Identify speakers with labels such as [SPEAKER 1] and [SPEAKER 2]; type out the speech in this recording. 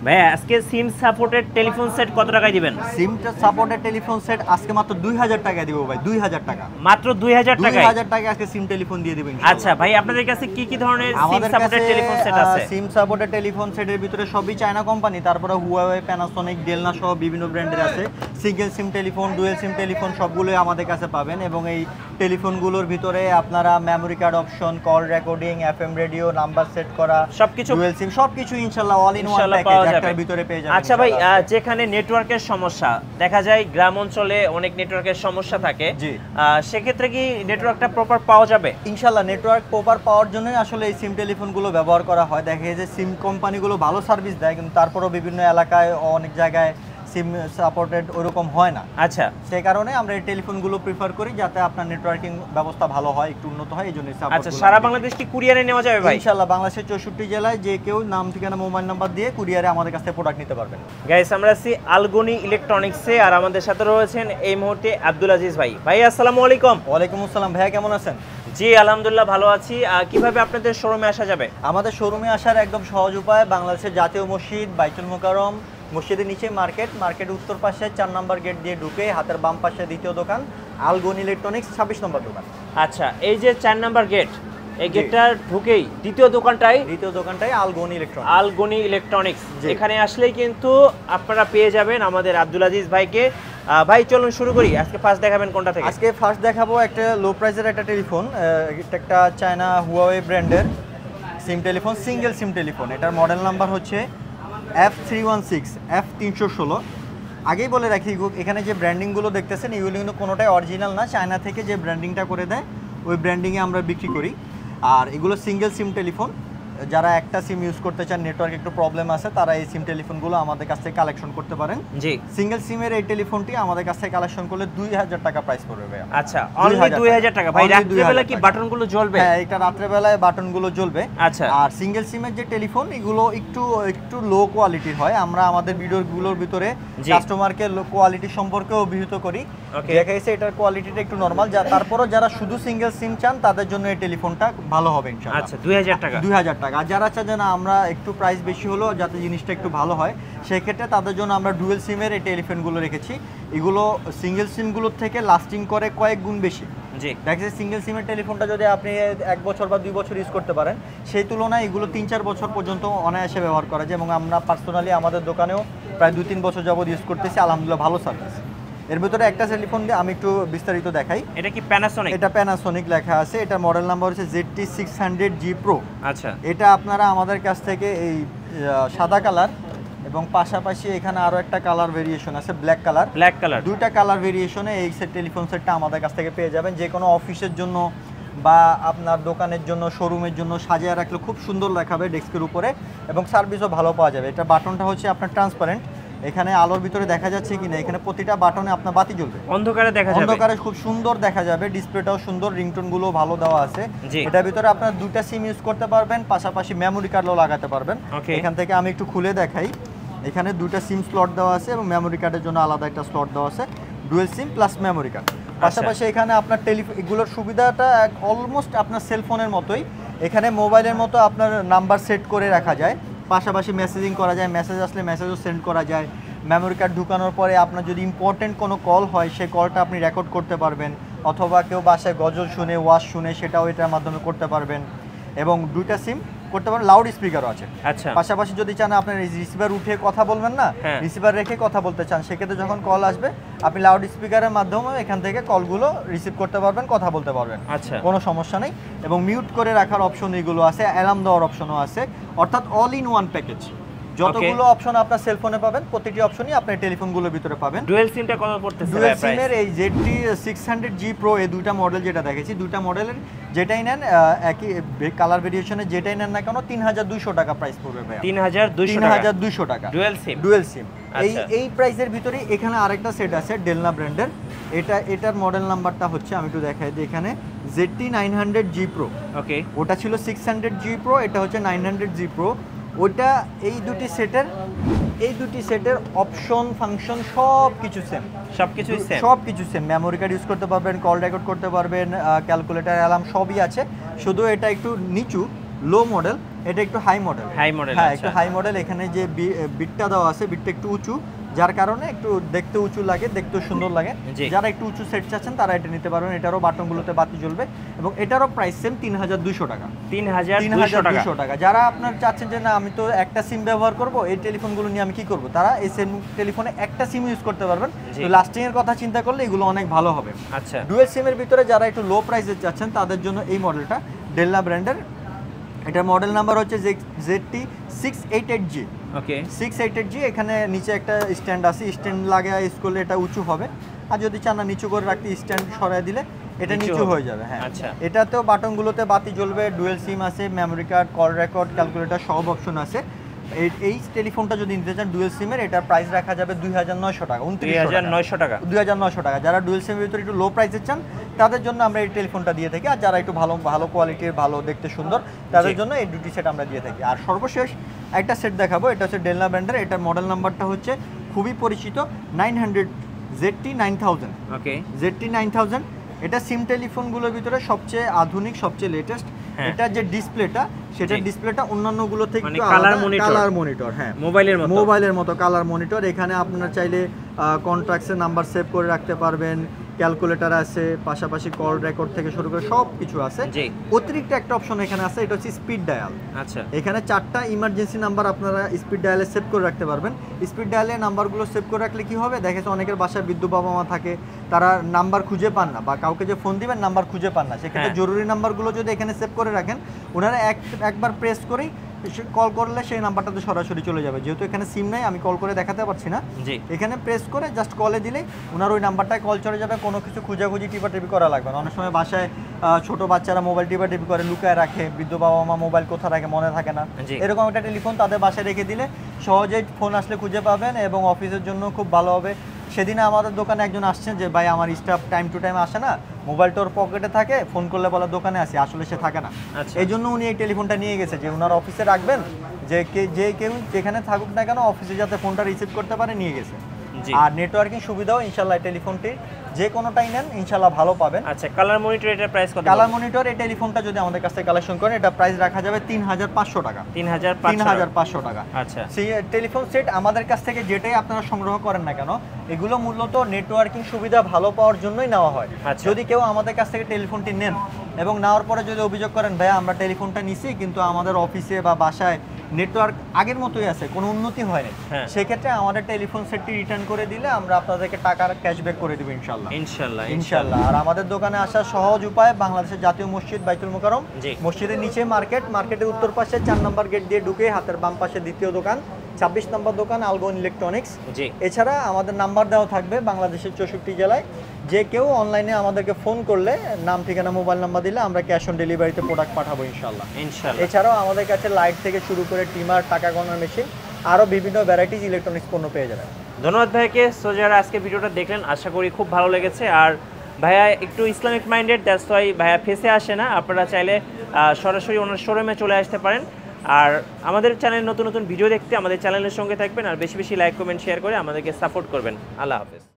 [SPEAKER 1] ভাইয়া আজকে SIM supported telephone set কত টাকায় দিবেন?
[SPEAKER 2] সিম সাপোর্টেড টেলিফোন সেট আজকে মাত্র 2000 টাকায় দিব ভাই, 2000 টাকা।
[SPEAKER 1] মাত্র 2000 টাকায়?
[SPEAKER 2] 2000 টাকায় আজকে সিম টেলিফোন দিয়ে দিবেন ইনশাআল্লাহ।
[SPEAKER 1] আচ্ছা ভাই, আপনাদের কাছে কি কি ধরনের সিম সাপোর্টেড টেলিফোন সেট আছে?
[SPEAKER 2] সিম সাপোর্টেড টেলিফোন সেটের ভিতরে সবই চায়না কোম্পানি, তারপরে হুয়াওয়ে, প্যানাসোনিক, ডেলনা সহ বিভিন্ন ব্র্যান্ডের আছে। সিঙ্গেল সিম টেলিফোন, ডুয়েল সিম টেলিফোন সবগুলোই আমাদের কাছে পাবেন। এবং এই টেলিফোনগুলোর ভিতরে আপনারা memory card option, call recording, FM radio, number set করা,
[SPEAKER 1] সবকিছু,
[SPEAKER 2] ডুয়েল সিম সবকিছু ইনশাআল্লাহ অল ইন ওয়ান প্যাকেজ একটার ভিতরে পেয়ে যাবেন।
[SPEAKER 1] আচ্ছা ভাই, যেখানে নেটওয়ার্কের সমস্যা দেখা যায়, গ্রাম অঞ্চলে অনেক নেটওয়ার্কের সমস্যা থাকে,
[SPEAKER 2] জি,
[SPEAKER 1] সেক্ষেত্রে কি নেটওয়ার্কটা প্রপার পাওয়া যাবে?
[SPEAKER 2] ইনশাআল্লাহ নেটওয়ার্ক প্রপার পাওয়ার জন্যই আসলে এই সিম টেলিফোনগুলো ব্যবহার করা হয়। দেখা যায় যে সিম কোম্পানিগুলো ভালো সার্ভিস দেয়, কিন্তু তারপরেও বিভিন্ন এলাকায় অনেক জায়গায় সিম সাপোর্টেড ওরকম হয় না।
[SPEAKER 1] আচ্ছা,
[SPEAKER 2] সেই কারণে আমরা এই টেলিফোনগুলো প্রিফার করি, যাতে আপনার নেটওয়ার্কিং ব্যবস্থা ভালো হয়, একটু উন্নত হয়, এই জন্য সাপোর্ট।
[SPEAKER 1] আচ্ছা, সারা বাংলাদেশ কি কুরিয়ারে নেওয়া যাবে ভাই?
[SPEAKER 2] ইনশাআল্লাহ বাংলাদেশের 64 জেলায় যে কেউ নাম, ঠিকানা, মোবাইল নাম্বার দিয়ে কুরিয়ারে আমাদের কাছ থেকে প্রোডাক্ট নিতে পারবেন।
[SPEAKER 1] গাইস, আমরা আছি আলগনি ইলেকট্রনিক্সে, আর আমাদের সাথে রয়েছেন এই মুহূর্তে আব্দুল আজিজ ভাই। ভাই আসসালামু আলাইকুম।
[SPEAKER 2] ওয়ালাইকুম আসসালাম ভাইয়া, কেমন আছেন?
[SPEAKER 1] জি আলহামদুলিল্লাহ ভালো আছি। কিভাবে আপনাদের শোরুমে আসা যাবে?
[SPEAKER 2] আমাদের শোরুমে আসার একদম সহজ উপায়, বাংলাদেশের জাতীয় মসজিদ, বাইতুল মোকাররম, মসজিদের নিচে মার্কেট উত্তর পাশে 4 নম্বর গেট দিয়ে ঢুকে হাতের বাম পাশে দ্বিতীয় দোকান আলগনি ইলেকট্রনিক্স, 26 নম্বর দোকান।
[SPEAKER 1] আচ্ছা, এই যে 4 নম্বর গেট, এই গেটটার ঢুকেই দ্বিতীয় দোকানটাই আলগনি ইলেকট্রনিক্স। এখানে আসলেই কিন্তু আপনারা পেয়ে যাবেন আমাদের আব্দুল আজিজ ভাইকে। ভাই চলুন শুরু করি। আজকে ফার্স্ট দেখাবেন কোনটা থেকে?
[SPEAKER 2] আজকে ফার্স্ট দেখাবো একটা লো প্রাইসের একটা টেলিফোন, এটা একটা চায়না হুয়াওয়ে ব্র্যান্ডের সিম টেলিফোন, সিঙ্গেল সিম টেলিফোন। এটার মডেল নাম্বার হচ্ছে F316 F316। আগেই বলে রাখি, এখানে যে ব্র্যান্ডিংগুলো দেখতেছেন এগুলো কিন্তু কোনোটাই অরিজিনাল না, চায়না থেকে যে ব্র্যান্ডিংটা করে দেয় ওই ব্র্যান্ডিংয়ে আমরা বিক্রি করি। আর এগুলো সিঙ্গেল সিম টেলিফোন, যারা একটা সিম ইউজ করতে চান, নেটওয়ার্ক একটু প্রবলেম আছে, তারা এই সিম টেলিফোনগুলো আমাদের কাছ থেকে কালেকশন করতে পারেন। জি, সিঙ্গেল সিমের এই টেলিফোনটি আমাদের কাছ থেকে কালেকশন করলে 2000 টাকা প্রাইস পড়বে ভাই।
[SPEAKER 1] আচ্ছা, অনলি 2000 টাকা। ভাই রাত্রিবেলা কি বাটনগুলো জ্বলবে?
[SPEAKER 2] হ্যাঁ, এটা রাত্রিবেলায় বাটনগুলো জ্বলবে।
[SPEAKER 1] আচ্ছা, আর
[SPEAKER 2] সিঙ্গেল সিমের যে টেলিফোন এগুলো একটু লো কোয়ালিটির হয়। আমরা আমাদের ভিডিওগুলোর ভিতরে কাস্টমারকে লো কোয়ালিটি সম্পর্কে অভিহিত করি, দেখা গেছে এটার কোয়ালিটিটা একটু নরমাল। তারপরও যারা শুধু সিঙ্গেল সিম চান তাদের জন্য এই টেলিফোনটা ভালো হবে ইনশাআল্লাহ।
[SPEAKER 1] আচ্ছা, 2000 টাকা।
[SPEAKER 2] 2000 টাকা। আর যারা চান যে না আমরা একটু প্রাইস বেশি হলো যাতে জিনিসটা একটু ভালো হয়, সেক্ষেত্রে তাদের জন্য আমরা ডুয়েল সিমের এই টেলিফোনগুলো রেখেছি। এগুলো সিঙ্গেল সিমগুলোর থেকে লাস্টিং করে কয়েক গুণ বেশি। জি, দেখা যাচ্ছে সিঙ্গেল সিমের টেলিফোনটা যদি আপনি 1 বছর বা 2 বছর ইউজ করতে পারেন, সেই তুলনায় এগুলো 3-4 বছর পর্যন্ত অনায়াসে ব্যবহার করা যায়। এবং আমরা পার্সোনালি আমাদের দোকানেও প্রায় 2-3 বছর যাবত ইউজ করতেছি, আলহামদুলিল্লাহ ভালো সার্ভিস। এর ভিতরে একটা টেলিফোন দিয়ে আমি একটু বিস্তারিত দেখাই।
[SPEAKER 1] এটা কি প্যানাসোনিক? এটা
[SPEAKER 2] প্যানাসোনিক লেখা আছে। এটা মডেল নাম্বার হচ্ছে ZT600G Pro। আচ্ছা, এটা আপনারা আমাদের কাছ থেকে এই সাদা কালার এবং পাশাপাশি এখানে আরো একটা কালার ভেরিয়েশন আছে, ব্ল্যাক কালার, দুইটা কালার ভেরিয়েশনে এই টেলিফোন সেটটা আমাদের কাছ থেকে পেয়ে যাবেন। যে কোনো অফিসের জন্য বা আপনার দোকানের জন্য, শোরুমের জন্য সাজিয়ে রাখলে খুব সুন্দর দেখাবে ডেস্কের উপরে, এবং সার্ভিসও ভালো পাওয়া যাবে। এটা বাটনটা হচ্ছে আপনার ট্রান্সপারেন্ট, এখানে আলোর ভিতরে দেখা যাচ্ছে কিনা, এখানে প্রতিটা বাটনে আপনার বাতি জ্বলবে, অন্ধকারে দেখা যাবে, অন্ধকারে খুব সুন্দর দেখা যাবে। ডিসপ্লেটাও সুন্দর, রিংটোনগুলো ভালো দেওয়া আছে। এটার ভিতরে আপনার দুটো সিম ইউজ করতে পারবেন, পাশাপাশি মেমোরি কার্ডও লাগাতে পারবেন। এখান থেকে আমি একটু খুলে দেখাই। এখানে দুটো সিম স্লট দেওয়া আছে এবং মেমোরি কার্ডের জন্য আলাদা একটা স্লট দেওয়া আছে, ডুয়েল সিম প্লাস মেমোরি কার্ড। পাশাপাশি এখানে আপনার এগুলোর সুবিধাটা অলমোস্ট আপনার সেলফোনের মতোই। এখানে মোবাইলের মতো আপনার নাম্বার সেট করে রাখা যায়, পাশাপাশি মেসেজিং করা যায়, মেসেজ আসলে মেসেজও সেন্ড করা যায়। মেমোরি কার্ড ঢুকানোর পরে আপনার যদি ইম্পর্টেন্ট কোনো কল হয়, সেই কলটা আপনি রেকর্ড করতে পারবেন, অথবা কেউ বাসায় গজল শুনে, ওয়াজ শুনে, সেটাও এটার মাধ্যমে করতে পারবেন। এবং দুইটা সিম করতে পারেন, লাউড স্পিকারও আছে। আচ্ছা, পাশাপাশি যদি চান আপনার রিসিভার উঠে কথা বলবেন না, রিসিভার রেখে কথা বলতে চান, সেক্ষেত্রে যখন কল আসবে আপনি লাউড স্পিকারের মাধ্যমে এখান থেকে কলগুলো রিসিভ করতে পারবেন, কথা বলতে পারবেন। আচ্ছা, কোনো সমস্যা নেই। এবং মিউট করে রাখার অপশন এগুলো আছে, অ্যালার্ম দেওয়ার অপশনও আছে, অর্থাৎ অল ইন ওয়ান প্যাকেজ। যতগুলো অপশন আপনার সেলফোনে পাবেন, প্রতিটি অপশনই আপনার টেলিফোনগুলোর ভিতরে পাবেন।
[SPEAKER 1] ডুয়েল সিমটা কত পড়তেছে?
[SPEAKER 2] ডুয়েল সিমের এই ZT600G Pro এই দুইটা মডেল যেটা দেখেছি, দুইটা মডেলের যেটাই নেন, একই কালার ভেরিয়েশনে যেটাই নেন না কেন, 3200 টাকা প্রাইস পড়বে ভাই। 3200 টাকা ডুয়েল সিম। এই প্রাইসের ভিতরে এখানে আরেকটা সেট আছে ডেলনা ব্র্যান্ডের। এটার মডেল নাম্বারটা হচ্ছে, আমি একটু দেখাই দিই, এখানে ZT900G Pro। ওকে, ওটা ছিল 600G Pro, এটা হচ্ছে 900G Pro। ওটা এই দুটি সেটের অপশন, ফাংশন সবকিছু সেম। মেমোরি কার্ড ইউজ করতে পারবেন, কল রেকর্ড করতে পারবেন, ক্যালকুলেটর, অ্যালার্ম সবই আছে। শুধু এটা একটু নিচু, লো মডেল, এটা একটু হাই মডেল। হ্যাঁ, একটু হাই মডেল। এখানে যে বিটটা দেওয়া আছে, বিটটা একটু উঁচু, যার কারণে একটু দেখতে উঁচু লাগে, দেখতে সুন্দর লাগে। যারা একটু উঁচু সেট চাচ্ছেন তারা এটা নিতে পারবেন। এটারও বাটনগুলোতে বাতি জ্বলবে এবং এটারও প্রাইস সেম 3200 টাকা।
[SPEAKER 1] 3200
[SPEAKER 2] টাকা। যারা আপনার চাচ্ছেন যে না আমি তো একটা সিম ব্যবহার করব, এই টেলিফোনগুলো নিয়ে আমি কি করব, তারা এই সেম টেলিফোনে একটা সিম ইউজ করতে পারবেন। তো লাস্টিং এর কথা চিন্তা করলে এগুলো অনেক ভালো হবে।
[SPEAKER 1] আচ্ছা,
[SPEAKER 2] ডুয়াল সিমের ভিতরে যারা একটু লো প্রাইসে চাচ্ছেন তাদের জন্য এই মডেলটা ডেল্লা ব্র্যান্ডের। এটার মডেল নাম্বার হচ্ছে ZT688G।
[SPEAKER 1] ওকে,
[SPEAKER 2] 688G। এখানে নিচে একটা স্ট্যান্ড আছে, স্ট্যান্ড লাগায় ইউজ করলে এটা উঁচু হবে, আর যদি চান না নিচু করে রাখতে স্ট্যান্ড সরায় দিলে এটা নিচু হয়ে যাবে। হ্যাঁ,
[SPEAKER 1] আচ্ছা।
[SPEAKER 2] এটাতেও বাটনগুলোতে বাতি জ্বলবে, ডুয়েল সিম আছে, memory card, call record, calculator সব অপশন আছে। এই টেলিফোনটা যদি নিতে চান ডুয়েল সিমের, এটার প্রাইস রাখা যাবে 2900 টাকা।
[SPEAKER 1] 2900 টাকা।
[SPEAKER 2] 2900 টাকা। যারা ডুয়েল সিমের ভিতরে একটু লো প্রাইসে চান তাদের জন্য আমরা এই টেলিফোনটা দিয়ে থাকি, আর যারা একটু ভালো কোয়ালিটির, ভালো দেখতে সুন্দর তাদের জন্য এই দুটি সেট আমরা দিয়ে থাকি। আর সর্বশেষ একটা সেট দেখাবো, এটা হচ্ছে ডেল্লা ব্র্যান্ডের। এটার মডেল নাম্বারটা হচ্ছে খুবই পরিচিত 900 ZT9000।
[SPEAKER 1] ওকে,
[SPEAKER 2] ZT9000। এটা সিম টেলিফোনগুলোর ভিতরে সবচেয়ে আধুনিক, সবচেয়ে লেটেস্ট। এটা যে ডিসপ্লেটা, সেটা ডিসপ্লেটা অন্যান্যগুলো থেকে একটু আলাদা, কালার মনিটর। হ্যাঁ, মোবাইলের মতো কালার মনিটর। এখানে আপনারা চাইলে কন্ট্রাক্টসের নাম্বার সেভ করে রাখতে পারবেন, ক্যালকুলেটর আছে, পাশাপাশি কল রেকর্ড থেকে শুরু করে সব কিছু আছে। অতিরিক্ত একটা অপশন এখানে আছে, এটা হচ্ছে স্পিড ডায়াল।
[SPEAKER 1] আচ্ছা,
[SPEAKER 2] এখানে 4টা ইমার্জেন্সি নাম্বার আপনারা স্পিড ডায়ালে সেভ করে রাখতে পারবেন। স্পিড ডায়ালে নাম্বারগুলো সেভ করে রাখলে কি হবে, দেখেছে অনেকের বাসায় বৃদ্ধ বাবা মা থাকে, তারা নাম্বার খুঁজে পান না, বা কাউকে যে ফোন দিবেন নাম্বার খুঁজে পান না, সেক্ষেত্রে জরুরি নাম্বারগুলো যদি এখানে সেভ করে রাখেন, ওনারা একবার প্রেস করেই কল করলে সেই নাম্বারটাতে সরাসরি চলে যাবে। যেহেতু এখানে সিম নাই, আমি কল করে দেখাতে পারছি না, এখানে প্রেস করে জাস্ট কলে দিলেই ওনার ওই নাম্বারটায় কল চলে যাবে। কোনো কিছু খুঁজাখুঁজি টিপাটিপি করা লাগবে না। অনেক সময় বাসায় ছোট বাচ্চারা মোবাইল টিপাটিপি করে, লুকায় রাখে, বৃদ্ধ বাবা মা মোবাইল কোথায় রাখে মনে থাকে না, এরকম একটা টেলিফোন তাদের বাসায় রেখে দিলে সহজেই ফোন আসলে খুঁজে পাবেন এবং অফিসের জন্য খুব ভালো হবে। সেদিনে আমাদের দোকানে একজন আসছেন যে ভাই আমার স্টাফ টাইম টু টাইম আসে না, মোবাইলটা ওর পকেটে থাকে, ফোন করলে বলে দোকানে আসি, আসলে সে থাকে না। এই জন্য উনি এই টেলিফোনটা নিয়ে গেছে যে ওনার অফিসে রাখবেন, যে কেউ যেখানে থাকুক না কেন অফিসে যাতে ফোনটা রিসিভ করতে পারে, নিয়ে গেছে। আর নেটওয়ার্কিং সুবিধাও ইনশাআল্লাহ টেলিফোনটি যে কোনোটাই নেন ইনশাআল্লাহ ভালো পাবেন।
[SPEAKER 1] আচ্ছা, কালার মনিটর এটার প্রাইস কত?
[SPEAKER 2] কালার মনিটর এই টেলিফোনটা যদি আমাদের কাছ থেকে কালেকশন করেন, এটা প্রাইস রাখা যাবে 3500 টাকা। 3500 টাকা।
[SPEAKER 1] আচ্ছা,
[SPEAKER 2] সেই টেলিফোন সেট আমাদের কাছ থেকে যেটাই আপনারা সংগ্রহ করেন না কেন, এগুলো মূলত নেটওয়ার্কিং সুবিধা ভালো পাওয়ার জন্যই নেওয়া হয়। যদি কেউ আমাদের কাছ থেকে টেলিফোনটি নেন এবং নেওয়ার পরে যদি অভিযোগ করেন ভাইয়া আমরা টেলিফোনটা নিছি কিন্তু আমাদের অফিসে বা বাসায় নেটওয়ার্ক আগের মতোই আছে, কোনো উন্নতি হয়নি, সেক্ষেত্রে আমাদের টেলিফোন সেটটি রিটার্ন করে দিলে আমরা আপনাদেরকে টাকার ক্যাশব্যাক করে দেব ইনশাআল্লাহ। আর আমাদের দোকানে আসার সহজ উপায়, বাংলাদেশের জাতীয় মসজিদ বাইতুল মোকাররম, মসজিদের নিচে মার্কেটের উত্তর পাশে 4 নম্বর গেট দিয়ে ঢুকে হাতের বাম পাশে দ্বিতীয় দোকান, 26 নম্বর দোকান আলগোন ইলেকট্রনিক্স। এছাড়া আমাদের নাম্বার দেওয়া থাকবে বাংলাদেশের 64 জেলায়। যে কেউ অনলাইনে আমাদেরকে ফোন করলে নাম, ঠিকানা, মোবাইল নাম্বার দিলে আমরা ক্যাশ অন ডেলিভারিতে প্রোডাক্ট পাঠাবো ইনশাআল্লাহ। এছাড়াও আমাদের কাছে লাইট থেকে শুরু করে টিমার, টাকা গণনার মেশিন, আরও বিভিন্ন ভ্যারাইটিস ইলেকট্রনিক্স পণ্য পেয়ে যাবেন।
[SPEAKER 1] ধন্যবাদ ভাইকে। সো যারা আজকে ভিডিওটা দেখলেন আশা করি খুব ভালো লেগেছে। আর ভাইয়া একটু ইসলামিক মাইন্ডেড, দ্যাটস ওয়াই ভাইয়া ফেসে আসে না। আপনারা চাইলে সরাসরি ওনার শোরুমে চলে আসতে পারেন। আর আমাদের চ্যানেলে নতুন নতুন ভিডিও দেখতে আমাদের চ্যানেলের সঙ্গে থাকবেন, আর বেশি বেশি লাইক, কমেন্ট, শেয়ার করে আমাদেরকে সাপোর্ট করবেন। আল্লাহ হাফেজ।